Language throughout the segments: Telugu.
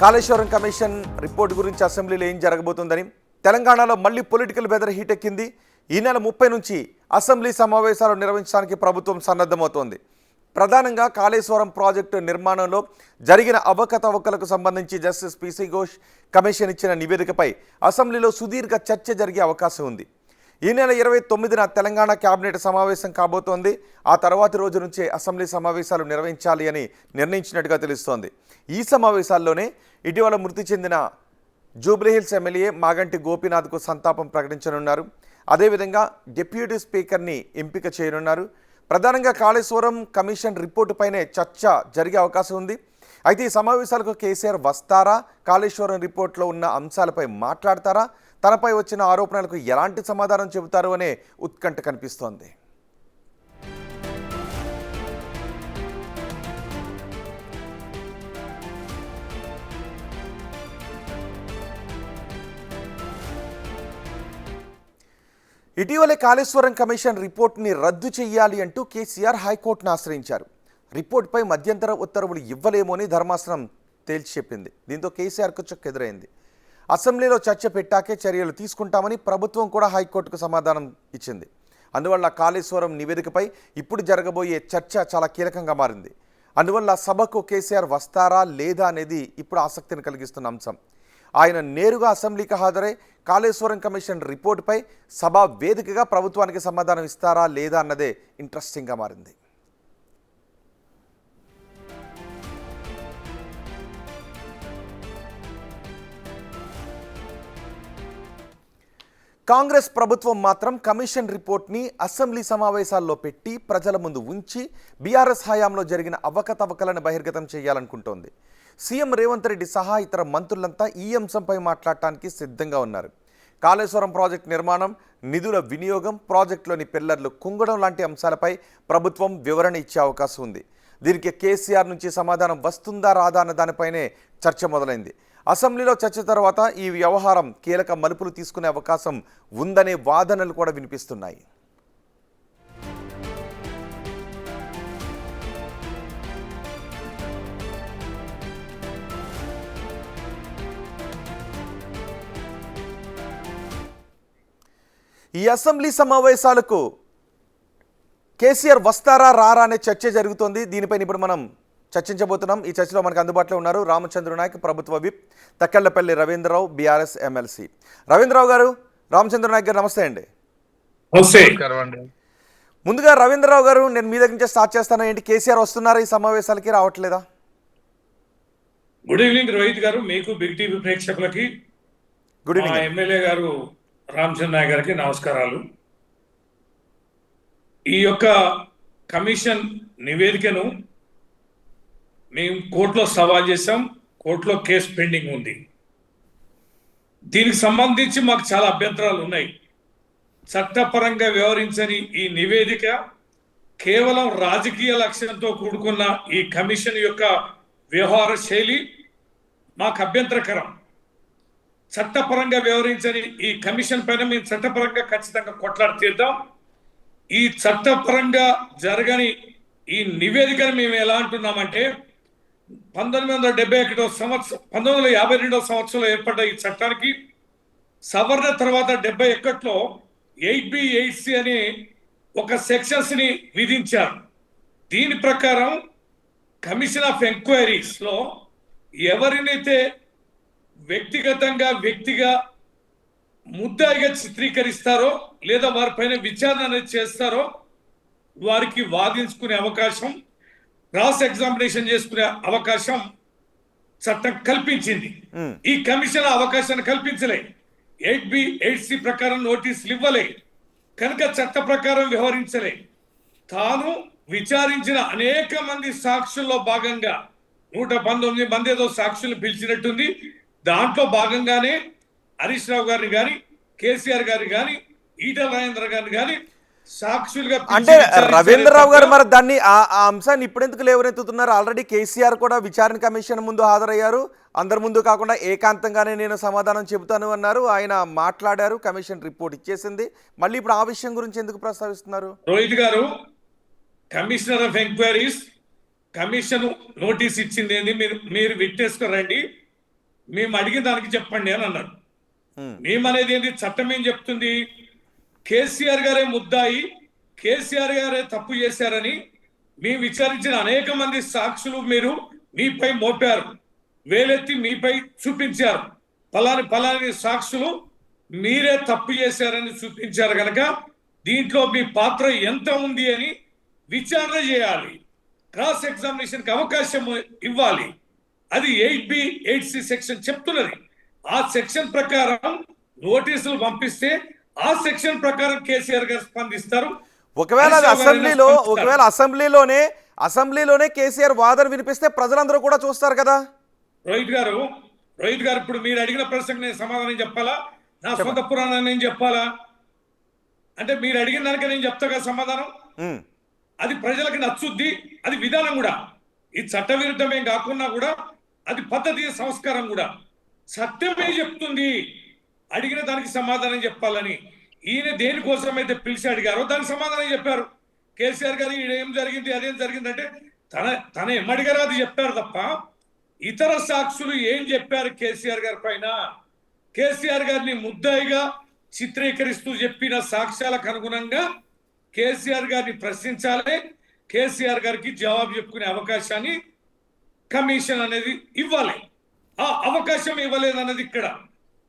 కాళేశ్వరం కమిషన్ రిపోర్ట్ గురించి అసెంబ్లీలో ఏం జరగబోతుందని, తెలంగాణలో మళ్ళీ పొలిటికల్ వెదర్ హీట్ ఎక్కింది. ఈ నెల 30 నుంచి అసెంబ్లీ సమావేశాలు నిర్వహించడానికి ప్రభుత్వం సన్నద్ధమవుతోంది. ప్రధానంగా కాళేశ్వరం ప్రాజెక్టు నిర్మాణంలో జరిగిన అవకతవకలకు సంబంధించి జస్టిస్ పిసి ఘోష్ కమిషన్ ఇచ్చిన నివేదికపై అసెంబ్లీలో సుదీర్ఘ చర్చ జరిగే అవకాశం ఉంది. ఈ నెల 29న తెలంగాణ కేబినెట్ సమావేశం కాబోతోంది. ఆ తర్వాతి రోజు నుంచే అసెంబ్లీ సమావేశాలు నిర్వహించాలి అని నిర్ణయించినట్టుగా తెలుస్తోంది. ఈ సమావేశాల్లోనే ఇటీవల మృతి చెందిన జూబ్లీహిల్స్ ఎమ్మెల్యే మాగంటి గోపీనాథ్కు సంతాపం ప్రకటించనున్నారు. అదేవిధంగా డిప్యూటీ స్పీకర్ని ఎంపిక చేయనున్నారు. ప్రధానంగా కాళేశ్వరం కమిషన్ రిపోర్టుపైనే చర్చ జరిగే అవకాశం ఉంది. అయితే ఈ సమావేశాలకు కేసీఆర్ వస్తారా, కాళేశ్వరం రిపోర్ట్లో ఉన్న అంశాలపై మాట్లాడతారా, తనపై వచ్చిన ఆరోపణలకు ఎలాంటి సమాధానం చెబుతారు అనే ఉత్కంఠ కనిపిస్తోంది. ఇటీవలే కాళేశ్వరం కమిషన్ రిపోర్ట్ని రద్దు చేయాలి అంటూ కేసీఆర్ హైకోర్టును ఆశ్రయించారు. రిపోర్టుపై మధ్యంతర ఉత్తర్వులు ఇవ్వలేమో అని ధర్మాసనం తేల్చి చెప్పింది. దీంతో కేసీఆర్కు చెక్కెదురైంది. అసెంబ్లీలో చర్చ పెట్టాకే చర్యలు తీసుకుంటామని ప్రభుత్వం కూడా హైకోర్టుకు సమాధానం ఇచ్చింది. అందువల్ల కాళేశ్వరం నివేదికపై ఇప్పుడు జరగబోయే చర్చ చాలా కీలకంగా మారింది. అందువల్ల సభకు కేసీఆర్ వస్తారా లేదా అనేది ఇప్పుడు ఆసక్తిని కలిగిస్తున్న అంశం. ఆయన నేరుగా అసెంబ్లీకి హాజరై కాళేశ్వరం కమిషన్ రిపోర్టుపై సభా వేదికగా ప్రభుత్వానికి సమాధానం ఇస్తారా లేదా అన్నదే ఇంట్రెస్టింగ్గా మారింది. కాంగ్రెస్ ప్రభుత్వం మాత్రం కమిషన్ రిపోర్ట్ని అసెంబ్లీ సమావేశాల్లో పెట్టి ప్రజల ముందు ఉంచి బీఆర్ఎస్ హయాంలో జరిగిన అవకతవకలను బహిర్గతం చేయాలనుకుంటోంది. సీఎం రేవంత్ రెడ్డి సహా ఇతర మంత్రులంతా ఈ అంశంపై మాట్లాడటానికి సిద్ధంగా ఉన్నారు. కాళేశ్వరం ప్రాజెక్టు నిర్మాణం, నిధుల వినియోగం, ప్రాజెక్టులోని పిల్లర్లు కుంగడం లాంటి అంశాలపై ప్రభుత్వం వివరణ ఇచ్చే అవకాశం ఉంది. దీనికి కేసీఆర్ నుంచి సమాధానం వస్తుందా రాదా అన్న దానిపైనే చర్చ మొదలైంది. అసెంబ్లీలో చర్చ తర్వాత ఈ వ్యవహారం కీలక మలుపులు తీసుకునే అవకాశం ఉందనే వాదనలు కూడా వినిపిస్తున్నాయి. ఈ అసెంబ్లీ సమావేశాలకు కేసీఆర్ వస్తారా రారా అనే చర్చ జరుగుతోంది. దీనిపైన ఇప్పుడు మనం చర్చించబోతున్నాం. ఈ చర్చలో మనకు అందుబాటులో ఉన్నారు రామచంద్ర నాయక్, ప్రభుత్వ whip, Takkellapalli Ravindra Rao, BRS MLC. Ravindra Rao గారు, రామచంద్ర నాయక్ గారు, నమస్తే అండి. ముందుగా రవీంద్రరావు గారు, నేను మీ దగ్గర నుంచే స్టార్ట్ చేస్తాను. ఏంటి, కేసీఆర్ వస్తున్నారా ఈ సమావేశాలకి, రావట్లేదా? గుడ్ ఈవినింగ్ రోహిత్ గారు, మీకు బిగ్ టీవీ ప్రేక్షకులకి గుడ్ ఈవినింగ్. ఎమ్మెల్యే గారు రామచంద్ర నాయక్ గారికి నమస్కారాలు. ఈ యొక్క కమిషన్ నివేదికను మేము కోర్టులో సవాల్ చేసాం. కోర్టులో కేసు పెండింగ్ ఉంది. దీనికి సంబంధించి మాకు చాలా అభ్యంతరాలు ఉన్నాయి. చట్టపరంగా వ్యవహరించని ఈ నివేదిక కేవలం రాజకీయ లక్ష్యంతో కూడుకున్న ఈ కమిషన్ యొక్క వ్యవహార శైలి మాకు అభ్యంతరకరం. చట్టపరంగా వ్యవహరించని ఈ కమిషన్ పైన మేము చట్టపరంగా ఖచ్చితంగా కొట్లాడి తీద్దాం. ఈ చట్టపరంగా జరగని ఈ నివేదికను మేము ఎలా అంటున్నామంటే 1972 సంవత్సరంలో ఏర్పడ్డ ఈ చట్టానికి సవరణ తర్వాత 71లో 8B 8C అనే ఒక సెక్షన్స్ ని విధించారు. దీని ప్రకారం కమిషన్ ఆఫ్ ఎంక్వైరీస్ లో ఎవరినైతే వ్యక్తిగా ముద్దాయిగా చిత్రీకరిస్తారో లేదా వారిపైన విచారణ అనేది చేస్తారో వారికి వాదించుకునే అవకాశం, క్రాస్ ఎగ్జామినేషన్ చేసుకునే అవకాశం చట్టం కల్పించింది. ఈ కమిషన్ అవకాశాన్ని కల్పించలే. 8B 8C ప్రకారం నోటీసులు ఇవ్వలే కనుక చట్ట ప్రకారం వ్యవహరించలే. తాను విచారించిన అనేక మంది సాక్షుల్లో భాగంగా 119 మంది ఏదో సాక్షులు పిలిచినట్టుంది. దాంట్లో భాగంగానే హరీష్ రావు గారిని కానీ, కేసీఆర్ గారిని కానీ, ఈటల రాజేంద్ర గారిని కానీ సాక్షులుగా అంటే రవీంద్రరావు గారు మరి దాన్ని ఆ అంశాన్ని ఇప్పుడెందుకు లేవనెత్తుతున్నారు? ఆల్రెడీ కేసీఆర్ కూడా విచారణ కమిషన్ ముందు హాజరయ్యారు. అందరి ముందు కాకుండా ఏకాంతంగానే నేను సమాధానం చెబుతాను అన్నారు. ఆయన మాట్లాడారు, కమిషన్ రిపోర్ట్ ఇచ్చేసింది. మళ్ళీ ఇప్పుడు ఆ విషయం గురించి ఎందుకు ప్రస్తావిస్తున్నారు? రోహిత్ గారు, commissioner of enquiries commission notice ఇచ్చింది ఏంది, మీరు విట్నెస్ రండి, మేము అడిగిన దానికి చెప్పండి అని అన్నారు. ఉమ్, మేమనేది ఏంటి, చట్టం ఏం చెప్తుంది, కేసీఆర్ గారే ముద్దాయి, కేసీఆర్ గారే తప్పు చేశారని మేము విచారించిన అనేక మంది సాక్షులు మీరు మీపై మోపారు, వేలెత్తి మీపై చూపించారు, పలాని సాక్షులు మీరే తప్పు చేశారని చూపించారు కనుక దీంట్లో మీ పాత్ర ఎంత ఉంది అని విచారణ చేయాలి, క్రాస్ ఎగ్జామినేషన్ కి అవకాశం ఇవ్వాలి. అది 8B 8C సెక్షన్ చెప్తున్నది. ఆ సెక్షన్ ప్రకారం నోటీసులు పంపిస్తే ఆ సెక్షన్ ప్రకారం కేసీఆర్ గారు స్పందిస్తారు. ఒకవేళ అది హరీష్ రావు గారైనా స్పందిస్తారు. అసెంబ్లీలోనే కేసీఆర్ వాదన వినిపిస్తే ప్రజలందరూ కూడా చూస్తారు కదా. రోహిత్ గారు ఇప్పుడు మీరు అడిగిన ప్రశ్నకు నేను సమాధానం చెప్పాలా, నా సొంత చెప్పండి. పురాణాన్ని నేను చెప్పాలా? అంటే మీరు అడిగిన దానికి నేను చెప్తా కదా సమాధానం. ఉమ్, అది ప్రజలకు నచ్చుద్ది, అది విధానం కూడా. ఈ చట్ట విరుద్ధమే కాకుండా కూడా అది పద్ధతి, సంస్కారం కూడా. సత్యమే చెప్తుంది, అడిగిన దానికి సమాధానం చెప్పాలని. ఈయన దేనికోసం అయితే పిలిచి అడిగారో దానికి సమాధానం చెప్పారు. కేసీఆర్ గారు ఏం జరిగింది అదేం జరిగింది అంటే తన ఏమడిగారో అది చెప్పారు తప్ప ఇతర సాక్షులు ఏం చెప్పారు కేసీఆర్ గారి పైన, కేసీఆర్ గారిని ముద్దాయిగా చిత్రీకరిస్తూ చెప్పిన సాక్ష్యాలకు అనుగుణంగా కేసీఆర్ గారిని ప్రశ్నించాలి, కేసీఆర్ గారికి జవాబు చెప్పుకునే అవకాశాన్ని కమిషన్ అనేది ఇవ్వాలి. ఆ అవకాశం ఇవ్వలేదు అన్నది ఇక్కడ.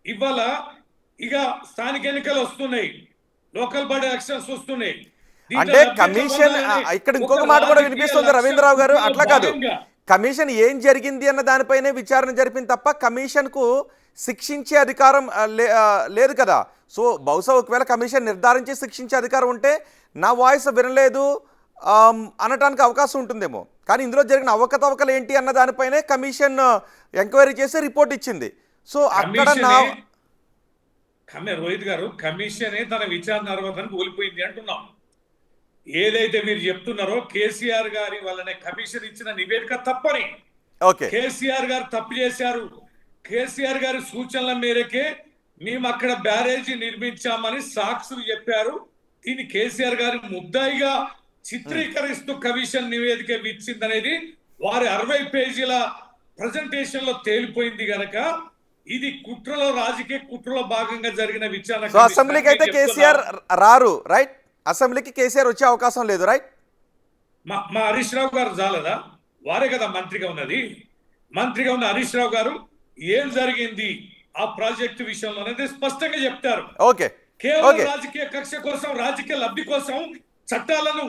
ఇవాళ ఇక స్థానిక ఎన్నికలు వస్తున్నాయి, లోకల్ బాడీ ఎలక్షన్స్ వస్తున్నాయి. దీంట్లో అంటే లబ్ధి కమిషన్ పొందాలని ఇక్కడ ఇంకొక ఒక మాట కూడా రాజకీయ వినిపిస్తుంది లక్ష్యం రవీంద్రరావు గారు. అట్లా కాదు, భాగంగా కమిషన్ ఏం జరిగింది అన్న దానిపైనే విచారణ జరిపింది తప్ప కమిషన్ కు శిక్షించే అధికారం లేదు కదా. సో బహుశా ఒకవేళ కమిషన్ నిర్ధారించి శిక్షించే అధికారం ఉంటే నా వాయిస్ వినలేదు అనటానికి అవకాశం ఉంటుందేమో. కానీ ఇందులో జరిగిన అవకతవకలు ఏంటి అన్న దానిపైనే కమిషన్ ఎంక్వైరీ చేసి రిపోర్ట్ ఇచ్చింది. సో అక్కడ రోహిత్ గారు కమిషనే తన విచారణ అర్హతను కోల్పోయింది అంటున్నాం. ఏదైతే మీరు చెప్తున్నారో కేసీఆర్ గారి వల్లనే కమిషన్ ఇచ్చిన నివేదిక తప్పని, ఓకే కేసీఆర్ గారు తప్పు చేశారు, కేసీఆర్ గారి సూచనల మేరకే మేము అక్కడ బ్యారేజీ నిర్మించామని సాక్షులు చెప్పారు. దీన్ని కేసీఆర్ గారి ముద్దాయిగా చిత్రీకరిస్తూ కమిషన్ నివేదిక ఇచ్చిందనేది వారి 60 పేజీల ప్రజెంటేషన్ లో తేలిపోయింది గనక ఇది కుట్రలో, రాజకీయ కుట్రలో భాగంగా జరిగిన విచారణ. సో అసెంబ్లీకి అయితే కేసీఆర్ రారు, రైట్? అసెంబ్లీకి కేసీఆర్ వచ్చే అవకాశం లేదు, రైట్? మా హరీష్ రావు గారు చాలదా? వారే కదా మంత్రిగా ఉన్నది. మంత్రిగా ఉన్న హరీష్ రావు గారు ఏం జరిగింది ఆ ప్రాజెక్టు విషయంలో అనేది స్పష్టంగా చెప్తారు. ఓకే కేవలం రాజకీయ కక్ష కోసం, రాజకీయ లబ్ధి కోసం చట్టాలను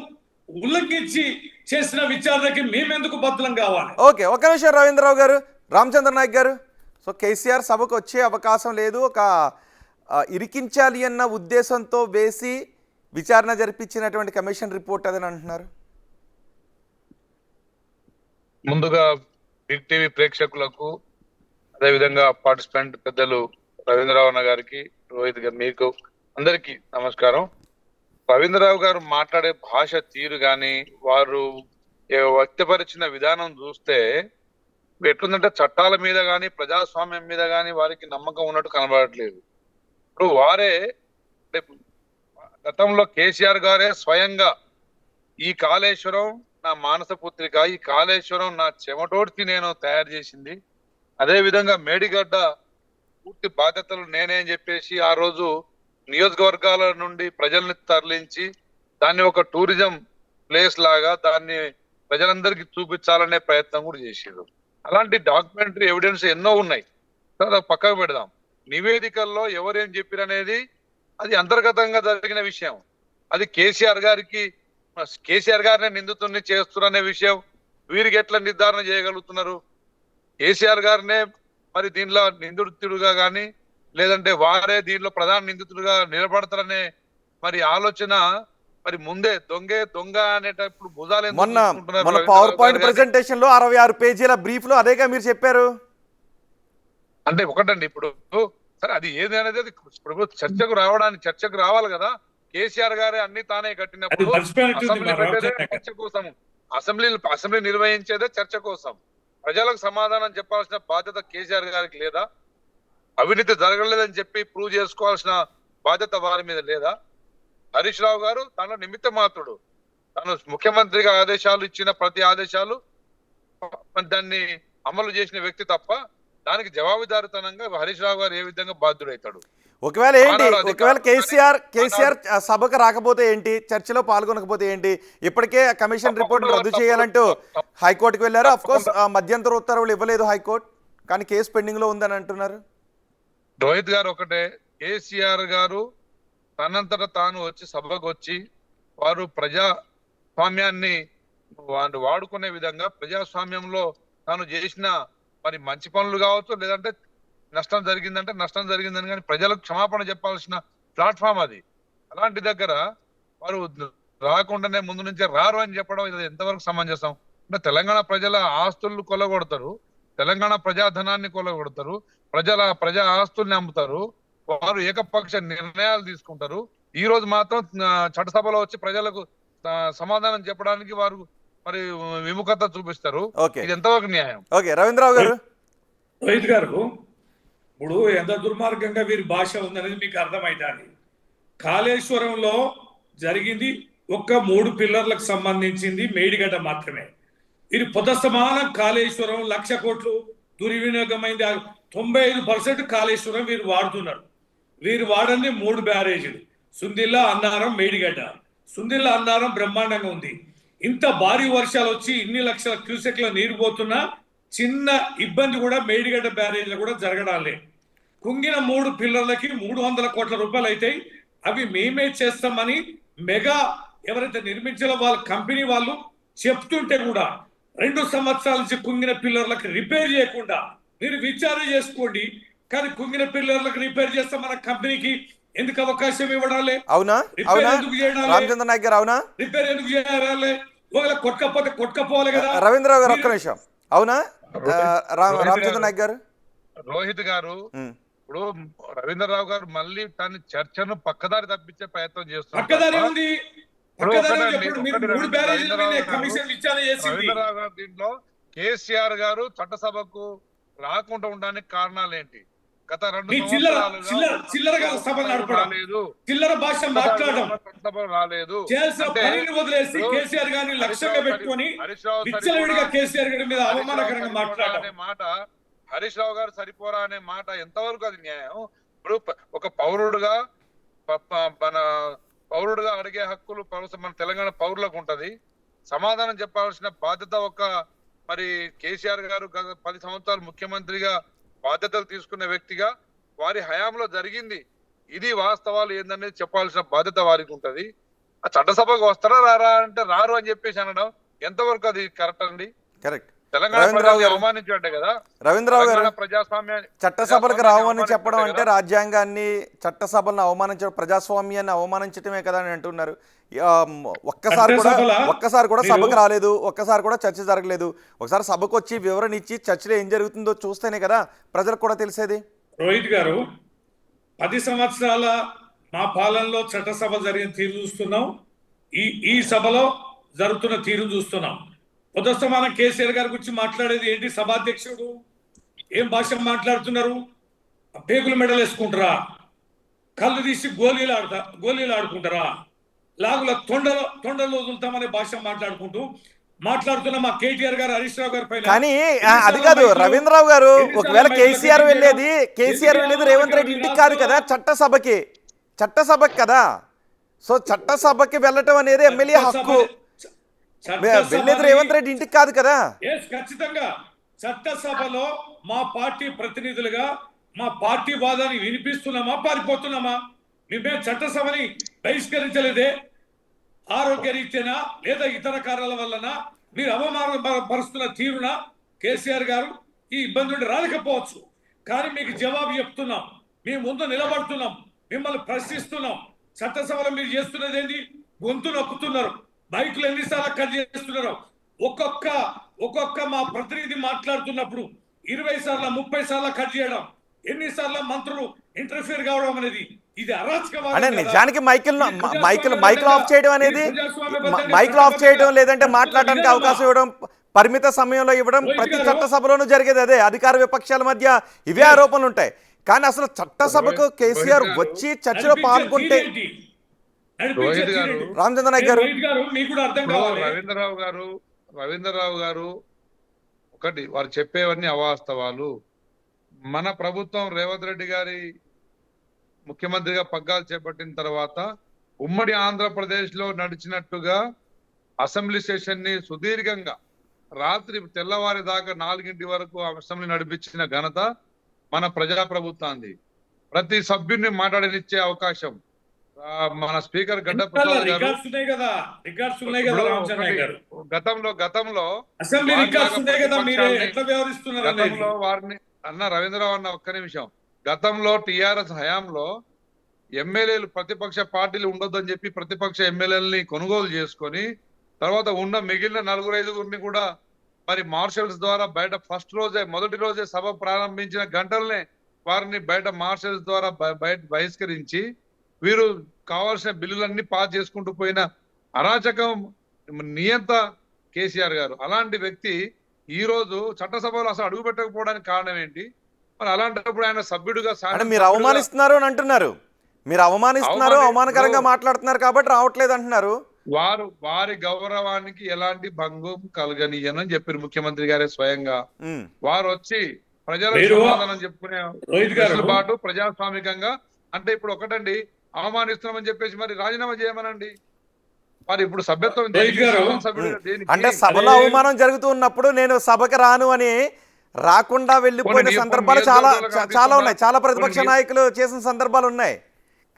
ఉల్లంఘించి చేసిన విచారణకి మేమెందుకు బద్దలం కావాలి? ఓకే, ఒక నిమిషం రవీంద్రరావు గారు, రామచంద్ర నాయక్ గారు. సో కేసీఆర్ సభకు వచ్చే అవకాశం లేదు, ఒక ఇరికించాలి అన్న ఉద్దేశంతో వేసి విచారణ జరిపించినటువంటి కమిషన్ రిపోర్ట్ అదని అంటున్నారు. ముందుగా బిగ్ టీవీ ప్రేక్షకులకు, అదేవిధంగా పార్టిసిపెంట్ పెద్దలు రవీంద్రరావు అన్న గారికి, రోహిత్ గారు, మీకు అందరికీ నమస్కారం. రవీంద్రరావు గారు మాట్లాడే భాష తీరు కానీ వారు వ్యక్తపరిచిన విధానం చూస్తే ఎట్లుందంటే చట్టాల మీద కానీ ప్రజాస్వామ్యం మీద కానీ వారికి నమ్మకం ఉన్నట్టు కనబడట్లేదు. ఇప్పుడు వారే గతంలో కేసీఆర్ గారే స్వయంగా ఈ కాళేశ్వరం నా మానస పుత్రిక, ఈ కాళేశ్వరం నా చెమటోడ్చి నేను తయారు చేసింది, అదే విధంగా మేడిగడ్డ పూర్తి బాధ్యతలు నేనే అని చెప్పేసి ఆ రోజు నియోజకవర్గాల నుండి ప్రజల్ని తరలించి దాన్ని ఒక టూరిజం ప్లేస్ లాగా దాన్ని ప్రజలందరికీ చూపించాలనే ప్రయత్నం కూడా చేశారు. అలాంటి డాక్యుమెంటరీ ఎవిడెన్స్ ఎన్నో ఉన్నాయి, పక్కకు పెడదాం. నివేదికల్లో ఎవరేం చెప్పారు అనేది అది అంతర్గతంగా జరిగిన విషయం. అది కేసీఆర్ గారినే నిందితుడిని చేస్తున్నారనే విషయం వీరికి ఎట్లా నిర్ధారణ చేయగలుగుతున్నారు? కేసీఆర్ గారినే మరి దీనిలో నిందితుడుగా కానీ లేదంటే వారే దీనిలో ప్రధాన నిందితుడుగా నిలబడతారనే మరి ఆలోచన మరి ముందే దొంగ అనేటప్పుడు భుజాలు మొన్న పవర్ పాయింట్ ప్రెజెంటేషన్ లో 66 పేజీల బ్రీఫ్ లో అదేగా మీరు చెప్పారు. అంటే ఒకటండి, ఇప్పుడు సరే అది ఏది అనేది ఇప్పుడు చర్చకు రావాలి కదా. కేసీఆర్ గారే అన్ని తానే కట్టినప్పుడు అసెంబ్లీ పెట్టేదే చర్చ కోసం, అసెంబ్లీ నిర్వహించేదే చర్చ కోసం. ప్రజలకు సమాధానం చెప్పాల్సిన బాధ్యత కేసీఆర్ గారికి లేదా? అవినీతి జరగలేదని చెప్పి ప్రూవ్ చేసుకోవాల్సిన బాధ్యత వారి మీద లేదా? హరీష్ రావు గారు తన నిమిత్త మాత్రుడు, తను ముఖ్యమంత్రిగా ఆదేశాలు ఇచ్చిన ప్రతి ఆదేశాలు దాన్ని అమలు చేసిన వ్యక్తి తప్ప దానికి జవాబుదారితనంగా హరీష్ రావు గారు ఏ విధంగా బాధ్యుడవుతాడు? ఒకవేళ ఏంటి, ఆనాడు ఒకవేళ అధికారులు కేసీఆర్ సభకు రాకపోతే ఏంటి, చర్చలో పాల్గొనకపోతే ఏంటి? ఇప్పటికే కమిషన్ రిపోర్ట్ రద్దు చేయాలంటూ హైకోర్టుకు వెళ్ళారు. అఫ్ కోర్స్ మధ్యంతర ఉత్తర్వులు ఇవ్వలేదు హైకోర్టు, కానీ కేసు పెండింగ్ లో ఉందని అంటున్నారు. రోహిత్ గారు ఒకటే, కేసీఆర్ గారు తనంతట తాను వచ్చి సభకు వచ్చి వారు ప్రజాస్వామ్యాన్ని వారు వాడుకునే విధంగా ప్రజాస్వామ్యంలో తాను చేసిన మరి మంచి పనులు కావచ్చు, లేదంటే నష్టం జరిగిందంటే నష్టం జరిగిందని, కానీ ప్రజలకు క్షమాపణ చెప్పాల్సిన ప్లాట్ఫామ్ అది. అలాంటి దగ్గర వారు రాకుండానే ముందు నుంచే రారు అని చెప్పడం ఇది ఎంతవరకు సమంజసం? అంటే తెలంగాణ ప్రజల ఆస్తులు కొల్లగొడతారు, తెలంగాణ ప్రజాధనాన్ని కొల్లగొడతారు, ప్రజా ఆస్తుల్ని అమ్ముతారు, వారు ఏకపక్ష నిర్ణయాలు తీసుకుంటారు. ఈ రోజు మాత్రం చట్టసభలో వచ్చి ప్రజలకు సమాధానం చెప్పడానికి వారు మరి విముఖత చూపిస్తారు. ఇది ఎంతవరకు న్యాయం? ఓకే, రవీంద్రరావు గారు. రోహిత్ గారు, ఇప్పుడు ఎంత దుర్మార్గంగా వీరి భాష ఉందనేది మీకు అర్థమైంది. కాళేశ్వరంలో జరిగింది ఒక్క 3 పిల్లర్లకు సంబంధించింది మేడిగడ్డ మాత్రమే. వీరి పొదస్తమానం కాళేశ్వరం 1,00,000 కోట్లు దుర్వినియోగమైంది. 95% కాళేశ్వరం వీరు వాడుతున్నారు. వీరు వాడంది 3 బ్యారేజీలు, సుందిల్లా, అన్నారం, మేడిగడ్డ. సుందిల్లా, అన్నారం బ్రహ్మాండంగా ఉంది. ఇంత భారీ వర్షాలు వచ్చి ఇన్ని లక్షల క్యూసెక్ల నీరు పోతున్నా చిన్న ఇబ్బంది కూడా మేడిగడ్డ బ్యారేజీలో కూడా జరగడం లేదు. కుంగిన 3 పిల్లర్లకి 300 కోట్ల రూపాయలు అవుతాయి. అవి మేమే చేస్తామని మెగా ఎవరైతే నిర్మించారో వాళ్ళ కంపెనీ వాళ్ళు చెప్తుంటే కూడా 2 సంవత్సరాల నుంచి కుంగిన పిల్లర్లకు రిపేర్ చేయకుండా మీరు విచారణ చేసుకోండి. కానీ కుంగిన పిల్లర్లకు రిపేర్ చేస్తే మన కంపెనీకి ఎందుకు అవకాశం ఇవ్వడాలే? అవునా? అవునా రామచంద్ర నాయక్ గారు? అవునా? రిపేర్ ఎందుకు చేయాలి? ఒకవేళ కొట్టకపోతే కొట్టకపోవాలి కదా. రవీంద్రరావు గారు ఒక్క నిమిషం. అవునా రామచంద్ర నాయక్ గారు? రోహిత్ గారు, ఇప్పుడు రవీంద్రరావు గారు మళ్ళీ తన చర్చను పక్కదారి తప్పించే ప్రయత్నం చేస్తున్నారు. రవీంద్రరావు గారు దీంట్లో కేసీఆర్ గారు చట్టసభకు రాకుండా ఉండడానికి కారణాలు ఏంటి? గత 2 సంవత్సరాలుగా రాలేదు. హరీష్ రావు గారు సరిపోరా అనే మాట ఎంతవరకు అది న్యాయం? ఇప్పుడు ఒక పౌరుడుగా అడిగే హక్కులు మన తెలంగాణ పౌరులకు ఉంటది. సమాధానం చెప్పాల్సిన బాధ్యత మరి కేసీఆర్ గారు గత 10 సంవత్సరాలు ముఖ్యమంత్రిగా బాధ్యతలు తీసుకున్న వ్యక్తిగా వారి హయాంలో జరిగింది ఇది, వాస్తవాలు ఏందనేది చెప్పాల్సిన బాధ్యత వారికి ఉంటది. ఆ చట్టసభకు వస్తారా రారా అంటే రారు అని చెప్పేసి అనడం ఎంతవరకు అది కరెక్ట్ అండి? కరెక్ట్. తెలంగాణ అవమానించే కదా రవీంద్రరావు గారు, ప్రజాస్వామ్యాన్ని చట్టసభలకు రావని చెప్పడం అంటే రాజ్యాంగాన్ని, చట్టసభలను అవమానించడం, ప్రజాస్వామ్యాన్ని అవమానించడమే కదా అని అంటున్నారు. ఒక్కసారి కూడా సభకు రాలేదు, ఒక్కసారి కూడా చర్చ జరగలేదు. ఒకసారి సభకు వచ్చి వివరణ ఇచ్చి చర్చలో ఏం జరుగుతుందో చూస్తేనే కదా ప్రజలకు కూడా తెలిసేది. రోహిత్ గారు, 10 సంవత్సరాల మా పాలనలో చట్టసభ జరిగిన తీరు చూస్తున్నాం, ఈ సభలో జరుగుతున్న తీరు చూస్తున్నాం. ఉదస్తమానం కేసీఆర్ గారి గురించి మాట్లాడేది ఏంటి? సభాధ్యక్షుడు ఏం భాష మాట్లాడుతున్నారు? పేగులు మెడలు వేసుకుంటారా? కళ్ళు తీసి గోళీలు ఆడుకుంటారా? లాగుల తొండలు వదులుతామనే భాష మాట్లాడుతున్న మా కేటీఆర్ గారు, హరీష్ రావు గారి పైన. కానీ అది కాదు రవీంద్రరావు గారు, ఒకవేళ కేసీఆర్ వెళ్ళేది రేవంత్ రెడ్డి ఇంటికి కాదు కదా, చట్టసభకి కదా. సో చట్టసభకి వెళ్ళటం అనేది ఎమ్మెల్యే హక్కు, వెళ్ళేది రేవంత్ రెడ్డి ఇంటికి కాదు కదా. ఖచ్చితంగా చట్టసభలో మా పార్టీ ప్రతినిధులుగా మా పార్టీ వాదాన్ని వినిపిస్తున్నామా, పారిపోతున్నామా? మేమే చట్టసభని బహిష్కరించలేదే. ఆరోగ్య రీత్యానా లేదా ఇతర కారణాల వలన మీరు అవమానపరుస్తున్న తీరున కేసీఆర్ గారు ఈ ఇబ్బంది నుండి రాలేకపోవచ్చు. కానీ మీకు జవాబు చెప్తున్నాం, మీ ముందు నిలబడుతున్నాం, మిమ్మల్ని ప్రశ్నిస్తున్నాం. చట్టసభలో మీరు చేస్తున్నది ఏంటి? గొంతు నొక్కుతున్నారు, బైకులు ఎన్నిసార్లు కట్ చేస్తున్నారు. ఒక్కొక్క మా ప్రతినిధి మాట్లాడుతున్నప్పుడు 20 సార్లు 30 సార్లు కట్ చేయడం, ఎన్నిసార్లు మంత్రులు ఇంటర్ఫియర్ కావడం అనేది ఇది అరాచకవాదం. నిజానికి మైకులు ఆఫ్ చేయడం అనేది, మైకులు ఆఫ్ చేయడం లేదంటే మాట్లాడడానికి అవకాశం ఇవ్వడం, పరిమిత సమయంలో ఇవ్వడం ప్రతి చట్టసభలోనూ జరిగేది అదే. అధికార విపక్షాల మధ్య ఇవే ఆరోపణలు ఉంటాయి. కానీ అసలు చట్టసభకు కేసీఆర్ వచ్చి చర్చలో పాల్గొంటే రామచంద్ర నాయక్ గారు, రవీంద్రరావు గారు ఒకటి వారు చెప్పేవన్నీ అవాస్తవాలు. మన ప్రభుత్వం రేవంత్ రెడ్డి గారి ముఖ్యమంత్రిగా పగ్గాలు చేపట్టిన తర్వాత ఉమ్మడి ఆంధ్రప్రదేశ్ లో నడిచినట్టుగా అసెంబ్లీ సెషన్ ని సుదీర్ఘంగా రాత్రి తెల్లవారి దాకా 4 వరకు అసెంబ్లీ నడిపించిన ఘనత మన ప్రజా ప్రభుత్వాన్ని. ప్రతి సభ్యుడిని మాట్లాడనిచ్చే అవకాశం మన స్పీకర్ గడ్డ ప్రసాద్ గారు రికార్డ్స్ ఉన్నాయి కదా, రికార్డ్స్ ఉన్నాయి కదా రామచంద్ర నాయక్ గారు. గతంలో అసెంబ్లీ రికార్డ్స్ ఉన్నాయి కదా, మీరు ఎట్లా వ్యవహరిస్తున్నారు గతంలో వారిని రవీంద్రరావు అన్న ఒక్క నిమిషం. గతంలో టిఆర్ఎస్ హయాంలో ఎమ్మెల్యేలు ప్రతిపక్ష పార్టీలు ఉండొద్దని చెప్పి ప్రతిపక్ష ఎమ్మెల్యేలని కొనుగోలు చేసుకొని తర్వాత ఉన్న మిగిలిన 4-5 కూడా మరి మార్షల్స్ ద్వారా బయట మొదటి రోజే సభ ప్రారంభించిన గంటలనే వారిని బయట మార్షల్స్ ద్వారా బయట బహిష్కరించి వీరు కావాల్సిన బిల్లులన్నీ పాస్ చేసుకుంటూ పోయిన అరాచకం నియంత కేసీఆర్ గారు. అలాంటి వ్యక్తి ఈ రోజు చట్టసభలో అసలు అడుగు పెట్టకపోవడానికి కారణం ఏంటి? మరి అలాంటప్పుడు ఆయన సభ్యుడిగా మీరు అవమానిస్తున్నారు అని అంటున్నారు, మీరు అవమానకరంగా మాట్లాడుతున్నారు కాబట్టి రావట్లేదు అంటున్నారు. వారి గౌరవానికి ఎలాంటి భంగం కలగనీయనని చెప్పారు ముఖ్యమంత్రి గారే స్వయంగా. వారు వచ్చి ప్రజలకు సమాధానం చెప్పుకునే వెసులుబాటు ప్రజాస్వామికంగా. అంటే ఇప్పుడు ఒకటండి, అవమానిస్తున్నామని చెప్పేసి మరి రాజీనామా చేయమనండి. మరి ఇప్పుడు సభ్యత్వం అంటే సభలో అవమానం జరుగుతూ ఉన్నప్పుడు నేను సభకి రాను అని రాకుండా వెళ్ళిపోయిన సందర్భాలు చాలా ఉన్నాయి. చాలా ప్రతిపక్ష నాయకులు చేసిన సందర్భాలు ఉన్నాయి,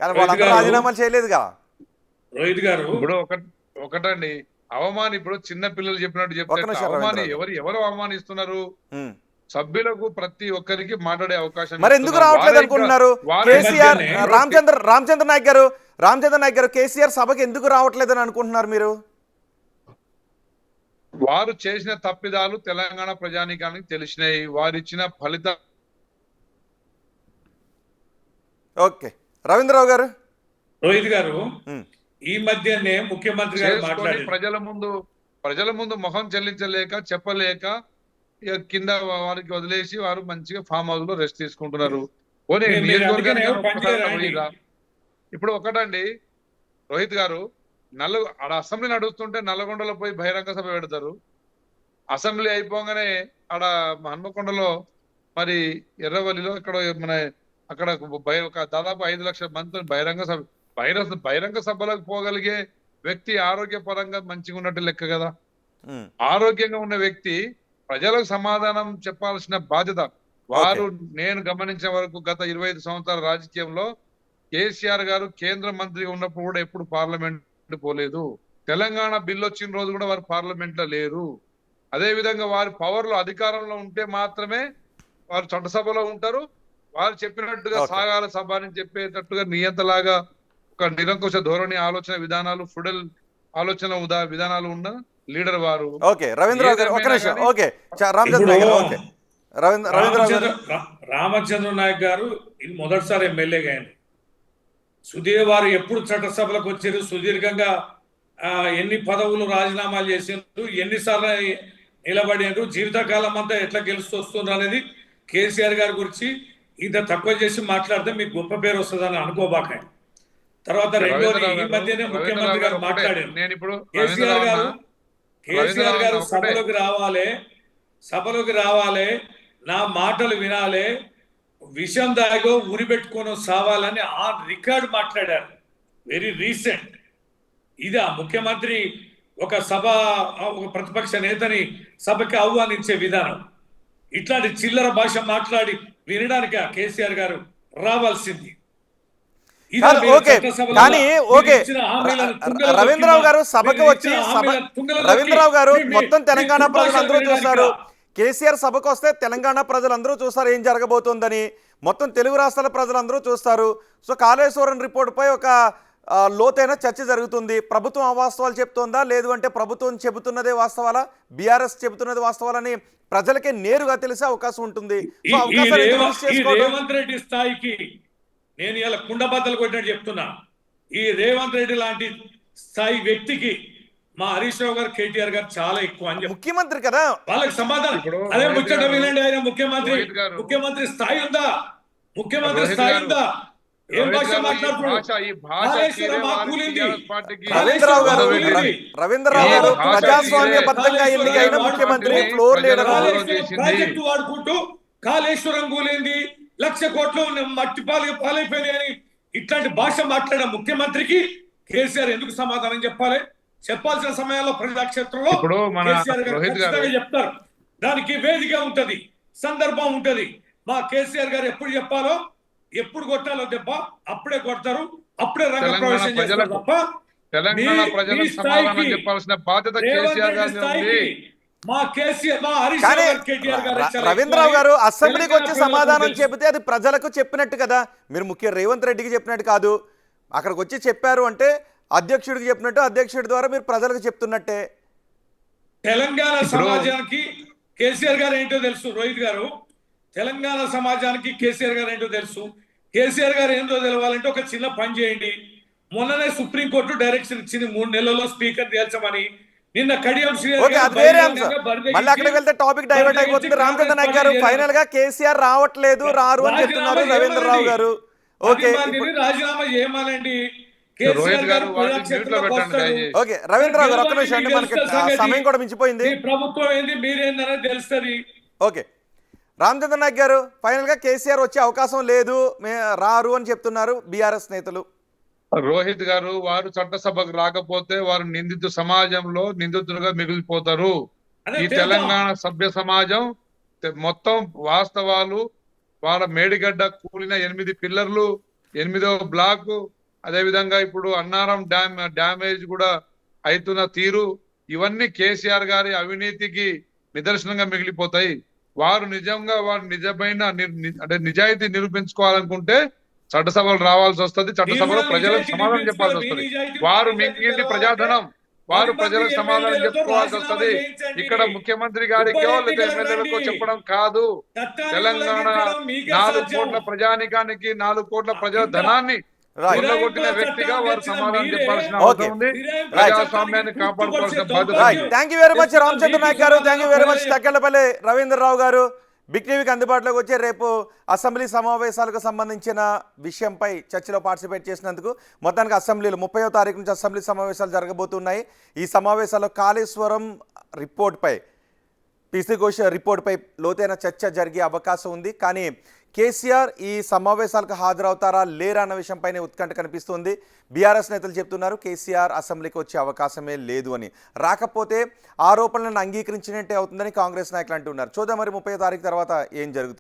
కానీ వాళ్ళందరూ రాజీనామా చేయలేదుగా. రోహిత్ గారు ఇప్పుడు ఒకటండి, అవమానం ఇప్పుడు చిన్న పిల్లలు చెప్పినట్టు చెప్తే అవమాని ఎవరు అవమానిస్తున్నారు? సభ్యులకు ప్రతి ఒక్కరికి మాట్లాడే అవకాశం. మరి ఎందుకు రావట్లేదు అనుకుంటున్నారు? కేసీఆర్ రామచంద్ర నాయక్ గారు కేసీఆర్ సభకి ఎందుకు రావట్లేదు అని అనుకుంటున్నారు మీరు? వారు చేసిన తప్పిదాలు తెలంగాణ ప్రజానీకానికి తెలిసినాయి. వారు ఇచ్చిన ఫలితం. ఓకే, రవీంద్రరావు గారు. రోహిత్ గారు ఈ మధ్యనే ముఖ్యమంత్రి గారు మాట్లాడి ప్రజల ముందు మొహం చెల్లించలేక చెప్పలేక కింద వారికి వదిలేసి వారు మంచిగా ఫామ్ హౌస్ లో రెస్ట్ తీసుకుంటున్నారు. ఇప్పుడు ఒకటండి రోహిత్ గారు, ఆడ అసెంబ్లీ నడుస్తుంటే నల్లగొండలో పోయి బహిరంగ సభ పెడతారు. అసెంబ్లీ అయిపోగానే ఆడ హన్మకొండలో మరి ఎర్రవల్లిలో అక్కడ ఒక దాదాపు 5 లక్షల మంది బహిరంగ సభలకు పోగలిగే వ్యక్తి ఆరోగ్యపరంగా మంచిగా ఉన్నట్టు లెక్క కదా. ఆరోగ్యంగా ఉన్న వ్యక్తి ప్రజలకు సమాధానం చెప్పాల్సిన బాధ్యత. నేను గమనించిన వరకు గత 25 సంవత్సరాల రాజకీయంలో కేసీఆర్ గారు కేంద్ర మంత్రిగా ఉన్నప్పుడు కూడా ఎప్పుడు పార్లమెంట్ పోలేదు. తెలంగాణ బిల్లు వచ్చిన రోజు కూడా వారు పార్లమెంట్ లో లేరు. అదే విధంగా వారి పవర్ లో అధికారంలో ఉంటే మాత్రమే వారు చట్టసభలో ఉంటారు. వారు చెప్పినట్టుగా సాగాల సభ అని చెప్పేటట్టుగా నియంతలాగా ఒక నిరంకుశ ధోరణి ఆలోచన విధానాలు ఫుడల్ ఆలోచన విధానాలు ఉన్న లీడర్ వారు. రామచంద్ర నాయక్ గారు ఇది మొదటిసారి ఎమ్మెల్యేగా అయింది. వారు ఎప్పుడు చట్టసభలకు వచ్చారు, సుదీర్ఘంగా ఎన్ని పదవులు రాజీనామాలు చేసిండ్రు, ఎన్నిసార్లు నిలబడినారు, జీవితకాలం అంతా ఎట్లా గెలుస్తూ వస్తున్నారు అనేది కేసీఆర్ గారి గురించి ఇంత తక్కువ చేసి మాట్లాడితే మీకు గొప్ప పేరు వస్తుందని అనుకోబాక. తర్వాత రెండోది, ఈ మధ్యనే ముఖ్యమంత్రి గారు మాట్లాడారు, కేసీఆర్ గారు సభలోకి రావాలి, నా మాటలు వినాలి, విషం దాగో ఉరి పెట్టుకొని సావాలని ఆ రికార్డ్ మాట్లాడారు. Very recent. ఇది ఆ ముఖ్యమంత్రి ఒక ప్రతిపక్ష నేతని సభకి ఆహ్వానించే విధానం. ఇట్లాంటి చిల్లర భాష మాట్లాడి వినడానికి కేసీఆర్ గారు రావాల్సింది. రవీంద్రరావు గారు సభకు వచ్చి రవీంద్రరావు గారు మొత్తం తెలంగాణ ప్రజలందరూ చూస్తారు, కేసీఆర్ సభకు వస్తే తెలంగాణ ప్రజలందరూ చూస్తారు ఏం జరగబోతోందని, మొత్తం తెలుగు రాష్ట్రాల ప్రజలందరూ చూస్తారు. సో కాళేశ్వరం రిపోర్ట్ పై ఒక లోతైన చర్చ జరుగుతుంది. ప్రభుత్వం అవాస్తవాలు చెప్తోందా, లేదు అంటే ప్రభుత్వం చెబుతున్నదే వాస్తవాలా, బీఆర్ఎస్ చెబుతున్నది వాస్తవాలని ప్రజలకే నేరుగా తెలిసే అవకాశం ఉంటుంది. రేవంత్ రెడ్డి స్థాయికి నేను ఇలా కుండబద్దలు కొట్టినట్టు చెప్తున్నా. ఈ రేవంత్ రెడ్డి లాంటి స్థాయి వ్యక్తికి మా హరీష్ రావు గారు, కేటీఆర్ గారు చాలా ఎక్కువ అని ముఖ్యమంత్రి కదా, వాళ్ళకి సమాధానం అదే ముచ్చట వినండి. ఆయన ముఖ్యమంత్రి స్థాయి ఉందా? ముఖ్యమంత్రి స్థాయి ఉందా? ఏం భాష మాట్లాడుతున్నారు? రవీంద్రరావు గారు ప్రజాస్వామ్యబద్ధంగా ఎన్నికైన ముఖ్యమంత్రి, ఫ్లోర్ లీడర్, ప్రాజెక్టు వాడుకుంటూ కాళేశ్వరం కూలింది, 1,00,000 కోట్లు మట్టి పాలైపోయినాయి అని ఇట్లాంటి భాష మాట్లాడిన ముఖ్యమంత్రికి కేసీఆర్ ఎందుకు సమాధానం చెప్పాలి? చెప్పాల్సిన సమయంలో ప్రజాక్షేత్రంలో ఇప్పుడు మన కేసీఆర్ గారు రోహిత్ గారు ఖచ్చితంగా చెప్తారు. దానికి వేదిక ఉంటది, సందర్భం ఉంటది. మా కేసీఆర్ గారు ఎప్పుడు చెప్పాలో, ఎప్పుడు కొట్టాలో దెబ్బ అప్పుడే కొడతారు, అప్పుడే రంగప్రవేశం చేస్తారు తప్ప తెలంగాణ ప్రజలకు సమాధానం చెప్పాల్సిన బాధ్యత కేసీఆర్ గారి ఉంది. మా కేసీఆర్, మా హరీష్ కానీ రావు గారు, కేటీఆర్ గారు రవీంద్రరావు గారు అసెంబ్లీకి వచ్చి సమాధానం చెబితే అది ప్రజలకు చెప్పినట్టు కదా. మీరు ముఖ్య రేవంత్ రెడ్డికి చెప్పినట్టు కాదు, అక్కడికి వచ్చి చెప్పారు అంటే అధ్యక్షుడికి చెప్పినట్టు, అధ్యక్షుడి ద్వారా మీరు ప్రజలకు చెప్తున్నట్టే. తెలంగాణ సమాజానికి కేసీఆర్ గారు ఏంటో తెలుసు రోహిత్ గారు. తెలంగాణ సమాజానికి కేసీఆర్ గారు ఏంటో తెలుసు. కేసీఆర్ గారు ఏంటో తెలవాలంటే ఒక చిన్న పని చేయండి. మొన్ననే సుప్రీంకోర్టు డైరెక్షన్ ఇచ్చింది 3 నెలల్లో స్పీకర్ తేల్చమని. నిన్న కడియం ఓకే, అది వేరే అంశం. మళ్ళీ అక్కడికి వెళ్తే టాపిక్ డైవర్ట్ అయిపోతుంది. రామచంద్ర నాయక్ గారు, ఫైనల్ గా కేసీఆర్ రావట్లేదు, రారు అని చెప్తున్నారు రవీంద్రరావు గారు. ఓకే, రాజీనామా చేయమానండి. రోహిత్ గారు ఓకే రవీంద్రరావు గారు ఒక్క నిమిషం అండి, మనకి సమయం కూడా మించిపోయింది. ప్రభుత్వం ఏంది మీరేందని తెలుస్తుంది. ఓకే, రామచంద్ర నాయక్ గారు, ఫైనల్ గా కేసీఆర్ వచ్చే అవకాశం లేదు, రారు అని చెప్తున్నారు బీఆర్ఎస్ నేతలు. రోహిత్ గారు, వారు చట్టసభకు రాకపోతే వారు నిందితు సమాజంలో నిందితులుగా మిగిలిపోతారు. ఈ తెలంగాణ సభ్య సమాజం మొత్తం వాస్తవాలు, వాళ్ళ మేడిగడ్డ కూలిన 8 పిల్లర్లు, 8వ బ్లాక్, అదే విధంగా ఇప్పుడు అన్నారం డ్యామేజ్ కూడా అవుతున్న తీరు, ఇవన్నీ కేసీఆర్ గారి అవినీతికి నిదర్శనంగా మిగిలిపోతాయి. వారు నిజంగా వారు నిజమైన అంటే నిజాయితీ నిరూపించుకోవాలనుకుంటే చట్టసభలు రావాల్సి వస్తుంది. చట్టసభలో ప్రజలకు సమాధానం చెప్పాల్సి వస్తుంది. వారు మింగింది ప్రజాధనం, వారు ప్రజలకు సమాధానం చెప్పుకోవాల్సి వస్తుంది. ఇక్కడ ముఖ్యమంత్రి గారికో లేదా ఎమ్మెల్యేలకో చెప్పడం కాదు. తెలంగాణ 4 కోట్ల ప్రజానికానికి 4 కోట్ల ప్రజల ధనాన్ని కొట్టిన వ్యక్తిగా వారు సమాధానం చెప్పాల్సిన అవసరం ఉంది. ప్రజాస్వామ్యాన్ని కాపాడుకోవాల్సిన బాధ్యత. Thank you very much Ramachandra Nayak garu, thank you very much Takkellapalli Ravindra Rao garu. Big టీవీకి అందుబాటులోకి వచ్చే రేపు అసెంబ్లీ సమావేశాలకు సంబంధించిన విషయంపై చర్చలో పార్టిసిపేట్ చేసినందుకు. మొత్తానికి అసెంబ్లీలో 30వ తారీఖు నుంచి అసెంబ్లీ సమావేశాలు జరగబోతున్నాయి. ఈ సమావేశాల్లో కాళేశ్వరం రిపోర్ట్పై, పీసీ ఘోష్ రిపోర్ట్పై లోతైన చర్చ జరిగే అవకాశం ఉంది. కానీ కేసీఆర్ ఈ సమావేశాలకు హాజరవుతారా లేరా అన్న విషయంపైనే ఉత్కంఠ కనిపిస్తుంది. బీఆర్ఎస్ నేతలు చెప్తున్నారు కేసీఆర్ అసెంబ్లీకి వచ్చే అవకాశమే లేదు అని. రాకపోతే ఆరోపణలను అంగీకరించినట్టే అవుతుందని కాంగ్రెస్ నాయకులు అంటున్నారు. చూద్దాం మరి 30వ తారీఖు తర్వాత ఏం జరుగుతుంది.